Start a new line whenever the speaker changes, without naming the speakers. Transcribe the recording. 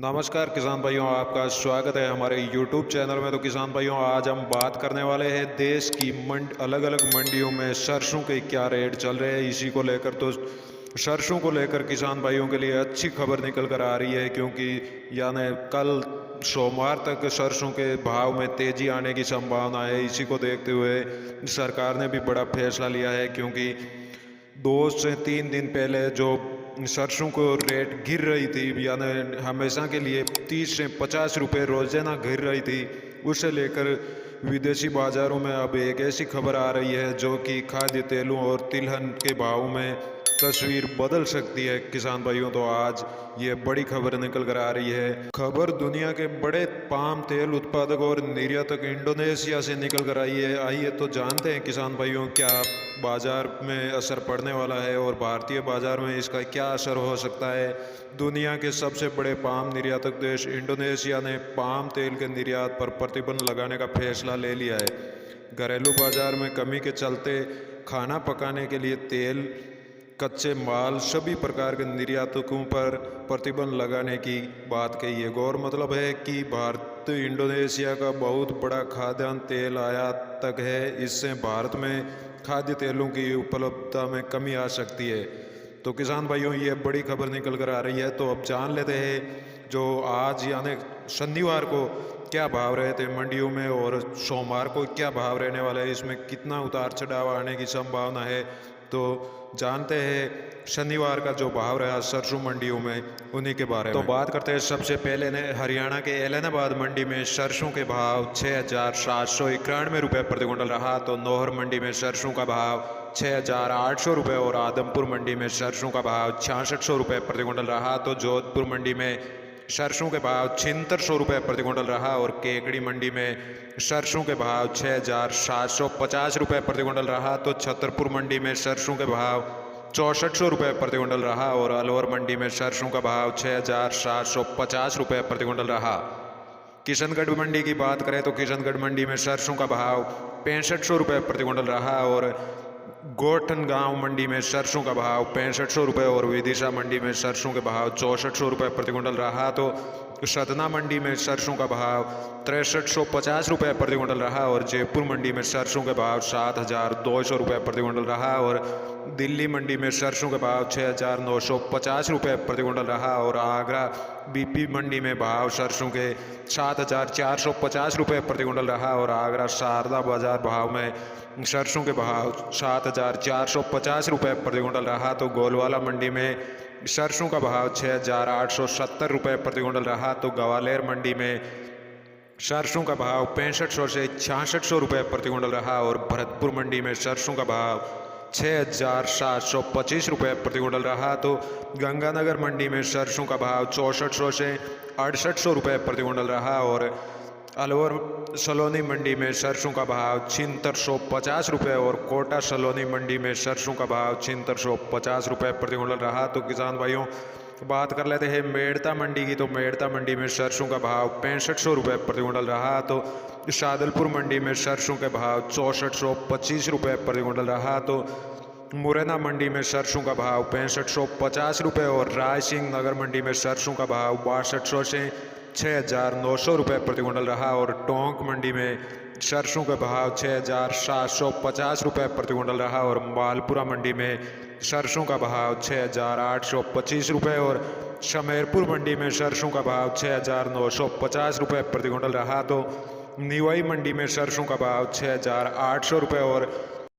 नमस्कार किसान भाइयों, आपका स्वागत है हमारे YouTube चैनल में। तो किसान भाइयों, आज हम बात करने वाले हैं देश की अलग अलग मंडियों में सरसों के क्या रेट चल रहे हैं। इसी को लेकर तो सरसों को लेकर किसान भाइयों के लिए अच्छी खबर निकल कर आ रही है, क्योंकि यानी कल सोमवार तक सरसों के भाव में तेजी आने की संभावना है। इसी को देखते हुए सरकार ने भी बड़ा फैसला लिया है, क्योंकि 2 से 3 दिन पहले जो सरसों को रेट गिर रही थी, यानी हमेशा के लिए 30 से 50 रुपये रोजाना गिर रही थी, उसे लेकर विदेशी बाज़ारों में अब एक ऐसी खबर आ रही है जो कि खाद्य तेलों और तिलहन के भाव में तस्वीर बदल सकती है। किसान भाइयों, तो आज ये बड़ी खबर निकल कर आ रही है। खबर दुनिया के बड़े पाम तेल उत्पादक और निर्यातक इंडोनेशिया से निकल कर आई है। आइए तो जानते हैं किसान भाइयों, क्या बाजार में असर पड़ने वाला है और भारतीय बाजार में इसका क्या असर हो सकता है। दुनिया के सबसे बड़े पाम निर्यातक देश इंडोनेशिया ने पाम तेल के निर्यात पर प्रतिबंध लगाने का फैसला ले लिया है। घरेलू बाजार में कमी के चलते खाना पकाने के लिए तेल, कच्चे माल, सभी प्रकार के निर्यातकों पर प्रतिबंध लगाने की बात कही है। गौर मतलब है कि भारत इंडोनेशिया का बहुत बड़ा खाद्यान्न तेल आयातक है। इससे भारत में खाद्य तेलों की उपलब्धता में कमी आ सकती है। तो किसान भाइयों, ये बड़ी खबर निकल कर आ रही है। तो अब जान लेते हैं जो आज यानी शनिवार को क्या भाव रहे थे मंडियों में और सोमवार को क्या भाव रहने वाला है, इसमें कितना उतार चढ़ाव आने की संभावना है। तो जानते हैं शनिवार का जो भाव रहा सरसों मंडियों में, उन्हीं के बारे में। तो बात करते हैं सबसे पहले ने हरियाणा के एलनाबाद मंडी में सरसों के भाव 6,791 रुपये प्रति क्विंटल रहा। तो नौहर मंडी में सरसों का भाव 6,800 रुपये और आदमपुर मंडी में सरसों का भाव 6600 रुपये प्रति क्विंटल रहा। तो जोधपुर मंडी में सरसों के भाव 7600 रुपये प्रति क्विंटल रहा और केकड़ी मंडी में सरसों के भाव 6,750 रुपये प्रति क्विंटल रहा। तो छतरपुर मंडी में सरसों के भाव 6400 रुपये प्रति क्विंटल रहा और अलवर मंडी में सरसों का भाव 6,750 रुपये प्रति क्विंटल रहा। किशनगढ़ मंडी की बात करें तो किशनगढ़ मंडी में सरसों का भाव 6500 रुपये प्रति क्विंटल रहा और गोठन गांव मंडी में सरसों का भाव 6500 रुपये और विदिशा मंडी में सरसों के भाव 6400 रुपये प्रति क्विंटल रहा। तो सतना मंडी में सरसों का भाव 6350 रुपये प्रति क्विंटल रहा और जयपुर मंडी में सरसों के भाव 7200 रुपये प्रति क्विंटल रहा और दिल्ली मंडी में सरसों के भाव 6950 रुपये प्रति क्विंटल रहा और आगरा बीपी मंडी में भाव सरसों के 7450 रुपये प्रति क्विंटल रहा और आगरा शारदा बाजार भाव में सरसों के भाव 7450 रुपये प्रति क्विंटल रहा। तो गोलवाला मंडी में सरसों का भाव 6870 रुपये प्रति क्विंटल रहा। तो ग्वालियर मंडी में सरसों का भाव 6500 से 6600 रुपये प्रति क्विंटल रहा और भरतपुर मंडी में सरसों का भाव 6725 रुपये प्रति क्विंटल रहा। तो गंगानगर मंडी में सरसों का भाव 6400 से 6800 रुपये प्रति क्विंटल रहा और अलवर सलोनी मंडी में सरसों का भाव 7650 रुपये और कोटा सलोनी मंडी में सरसों का भाव 7650 रुपये प्रति क्विंटल रहा। तो किसान भाइयों, बात कर लेते हैं मेड़ता मंडी की। तो मेड़ता मंडी में सरसों का भाव 6500 रुपये प्रति क्विंटल रहा। तो शादलपुर मंडी में सरसों के भाव 6425 रुपये प्रति क्विंटल रहा। तो मुरैना मंडी में सरसों का भाव 6550 रुपये और राय सिंह नगर मंडी में सरसों का भाव 6200 से 6900 रुपये प्रति क्विंटल रहा और टोंक मंडी में सरसों का भाव 6750 रुपये प्रति क्विंटल रहा और मालपुरा मंडी में सरसों का भाव 6825 रुपये और शमेरपुर मंडी में सरसों का भाव 6950 रुपये प्रति क्विंटल रहा। तो निवाई मंडी में सरसों का भाव 6800 रुपये और